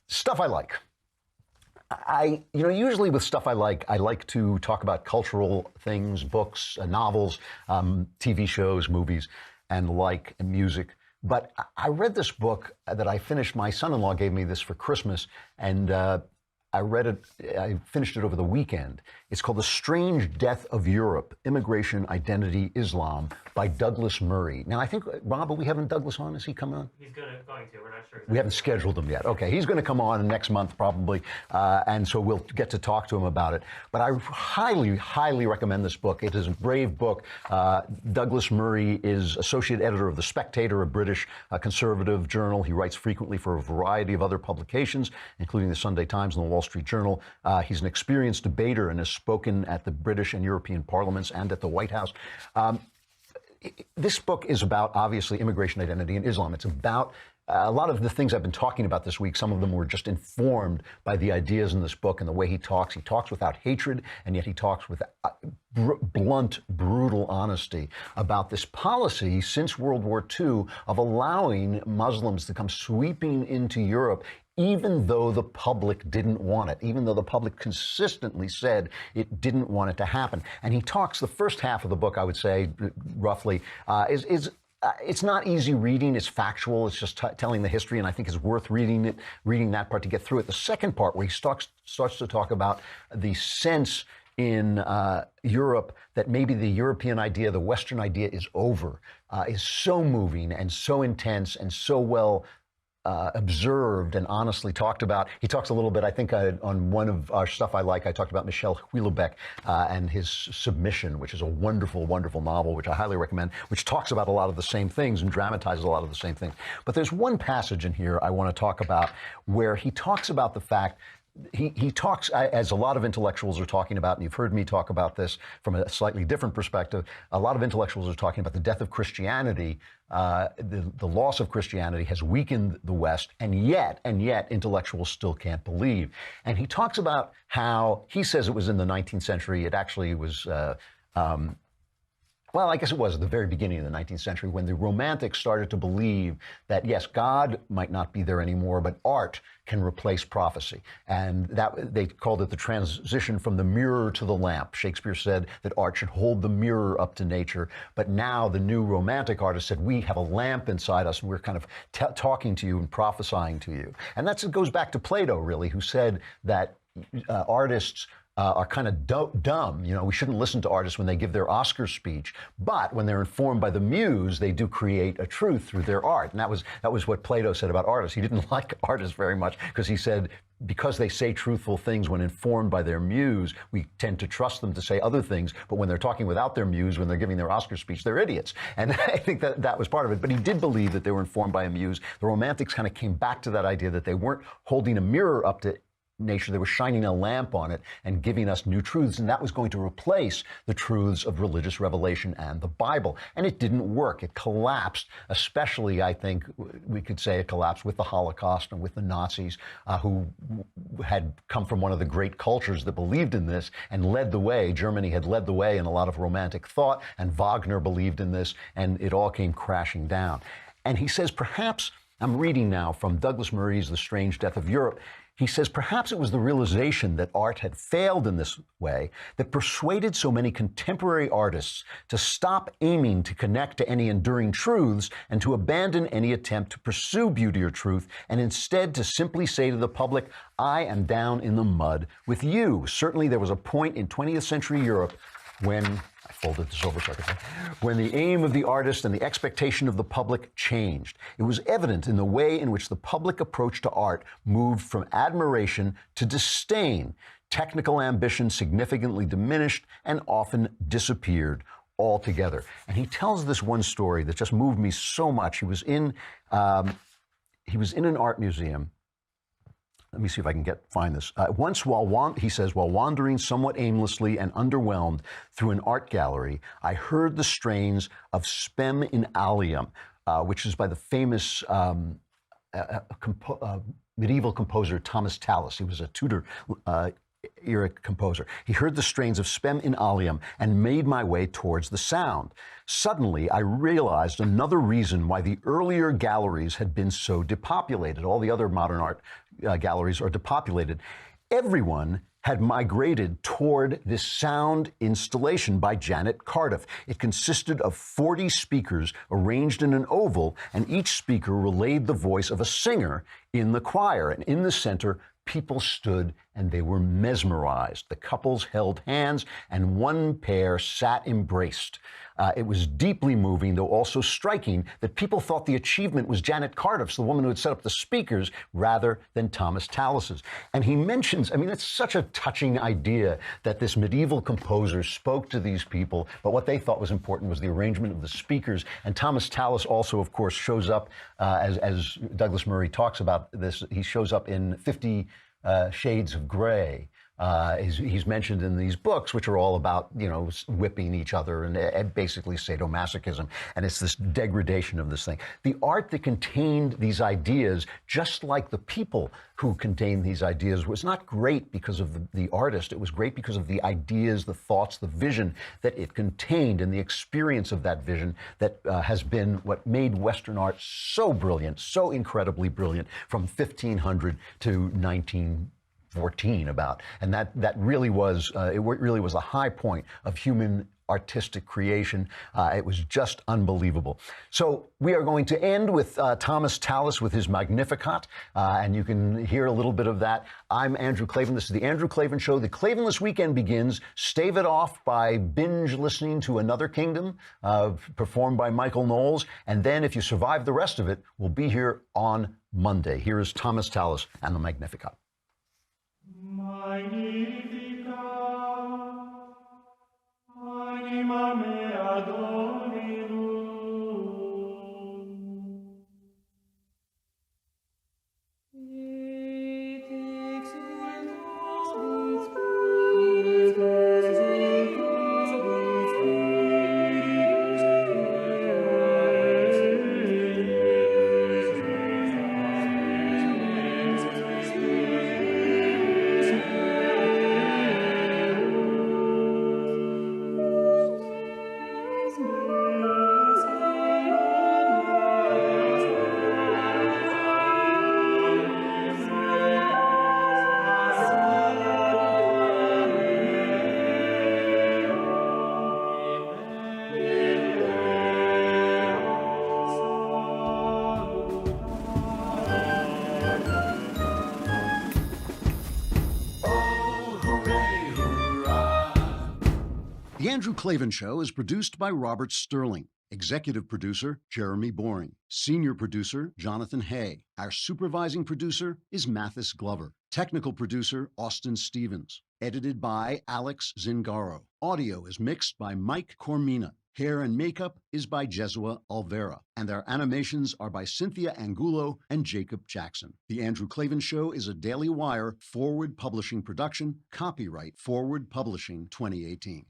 Stuff I like. Usually with stuff I like to talk about cultural things, books, novels, TV shows, movies, and music. But I read this book that I finished. My son-in-law gave me this for Christmas, and I read it. I finished it over the weekend. It's called The Strange Death of Europe: Immigration, Identity, Islam by Douglas Murray. Now, I think, Rob, are we having Douglas on? Is he coming on? He's going to. We're not sure exactly. We haven't scheduled him yet. Okay, he's going to come on next month probably, and so we'll get to talk to him about it. But I highly, highly recommend this book. It is a brave book. Douglas Murray is associate editor of The Spectator, a British conservative journal. He writes frequently for a variety of other publications, including the Sunday Times and the Wall Street Journal. He's an experienced debater and has spoken at the British and European parliaments and at the White House. This book is about, obviously, immigration, identity, and Islam. It's about a lot of the things I've been talking about this week. Some of them were just informed by the ideas in this book and the way he talks. He talks without hatred, and yet he talks with blunt, brutal honesty about this policy since World War II of allowing Muslims to come sweeping into Europe, even though the public didn't want it, even though the public consistently said it didn't want it to happen. And he talks, the first half of the book, I would say, roughly, it's not easy reading. It's factual. It's just telling the history, and I think it's worth reading that part to get through it. The second part, where he starts to talk about the sense in Europe that maybe the European idea, the Western idea, is over, is so moving and so intense and so well observed and honestly talked about. He talks a little bit, I think, on one of our stuff I like, I talked about Michel Houellebecq and his Submission, which is a wonderful, wonderful novel, which I highly recommend, which talks about a lot of the same things and dramatizes a lot of the same things. But there's one passage in here I want to talk about where he talks about the fact he talks, as a lot of intellectuals are talking about, and you've heard me talk about this from a slightly different perspective, a lot of intellectuals are talking about the death of Christianity. The loss of Christianity has weakened the West, and yet intellectuals still can't believe. And he talks about how, he says it was in the 19th century, it actually was, well, I guess it was at the very beginning of the 19th century when the Romantics started to believe that, yes, God might not be there anymore, but art can replace prophecy. And that they called it the transition from the mirror to the lamp. Shakespeare said that art should hold the mirror up to nature. But now the new Romantic artist said, we have a lamp inside us, and we're kind of talking to you and prophesying to you. And it goes back to Plato, really, who said that artists are kind of dumb. You know, we shouldn't listen to artists when they give their Oscar speech, but when they're informed by the muse, they do create a truth through their art. And that was what Plato said about artists. He didn't like artists very much because he said, because they say truthful things when informed by their muse, we tend to trust them to say other things. But when they're talking without their muse, when they're giving their Oscar speech, they're idiots. And I think that was part of it. But he did believe that they were informed by a muse. The Romantics kind of came back to that idea that they weren't holding a mirror up to nature, they were shining a lamp on it and giving us new truths, and that was going to replace the truths of religious revelation and the Bible. And it didn't work. It collapsed, especially, I think, we could say it collapsed with the Holocaust and with the Nazis, who had come from one of the great cultures that believed in this and led the way. Germany had led the way in a lot of Romantic thought, and Wagner believed in this, and it all came crashing down. And he says, perhaps, I'm reading now from Douglas Murray's The Strange Death of Europe, he says, perhaps it was the realization that art had failed in this way that persuaded so many contemporary artists to stop aiming to connect to any enduring truths and to abandon any attempt to pursue beauty or truth, and instead to simply say to the public, I am down in the mud with you. Certainly there was a point in 20th century Europe when, I folded this over so I could say, when the aim of the artist and the expectation of the public changed. It was evident in the way in which the public approach to art moved from admiration to disdain. Technical ambition significantly diminished and often disappeared altogether. And he tells this one story that just moved me so much. He was in an art museum. Let me see if I can find this. Once, he says, while wandering somewhat aimlessly and underwhelmed through an art gallery, I heard the strains of Spem in Alium, which is by the famous medieval composer Thomas Tallis. He was a Tudor era composer. He heard the strains of Spem in Alium and made my way towards the sound. Suddenly, I realized another reason why the earlier galleries had been so depopulated. All the other modern art galleries are depopulated. Everyone had migrated toward this sound installation by Janet Cardiff. It consisted of 40 speakers arranged in an oval, and each speaker relayed the voice of a singer in the choir. And in the center, people stood and they were mesmerized. The couples held hands and one pair sat embraced. It was deeply moving, though also striking, that people thought the achievement was Janet Cardiff's, the woman who had set up the speakers, rather than Thomas Tallis's. And he mentions, I mean, it's such a touching idea that this medieval composer spoke to these people, but what they thought was important was the arrangement of the speakers. And Thomas Tallis also, of course, shows up, as Douglas Murray talks about this, he shows up in 50 Shades of Grey. He's mentioned in these books, which are all about, you know, whipping each other and basically sadomasochism. And it's this degradation of this thing. The art that contained these ideas, just like the people who contained these ideas, was not great because of the artist. It was great because of the ideas, the thoughts, the vision that it contained, and the experience of that vision that has been what made Western art so brilliant, so incredibly brilliant, from 1500 to 1914 about. And that really was, it really was a high point of human artistic creation. It was just unbelievable. So we are going to end with Thomas Tallis with his Magnificat, and you can hear a little bit of that. I'm Andrew Klavan. This is The Andrew Klavan Show. The Klavanless weekend begins. Stave it off by binge listening to Another Kingdom, performed by Michael Knowles. And then if you survive the rest of it, we'll be here on Monday. Here is Thomas Tallis and the Magnificat. Magnificat, anima mea Dominum. Et exultas The Andrew Klavan Show is produced by Robert Sterling. Executive producer, Jeremy Boring. Senior producer, Jonathan Hay. Our supervising producer is Mathis Glover. Technical producer, Austin Stevens. Edited by Alex Zingaro. Audio is mixed by Mike Cormina. Hair and makeup is by Jesua Alvera. And our animations are by Cynthia Angulo and Jacob Jackson. The Andrew Klavan Show is a Daily Wire Forward Publishing production. Copyright Forward Publishing 2018.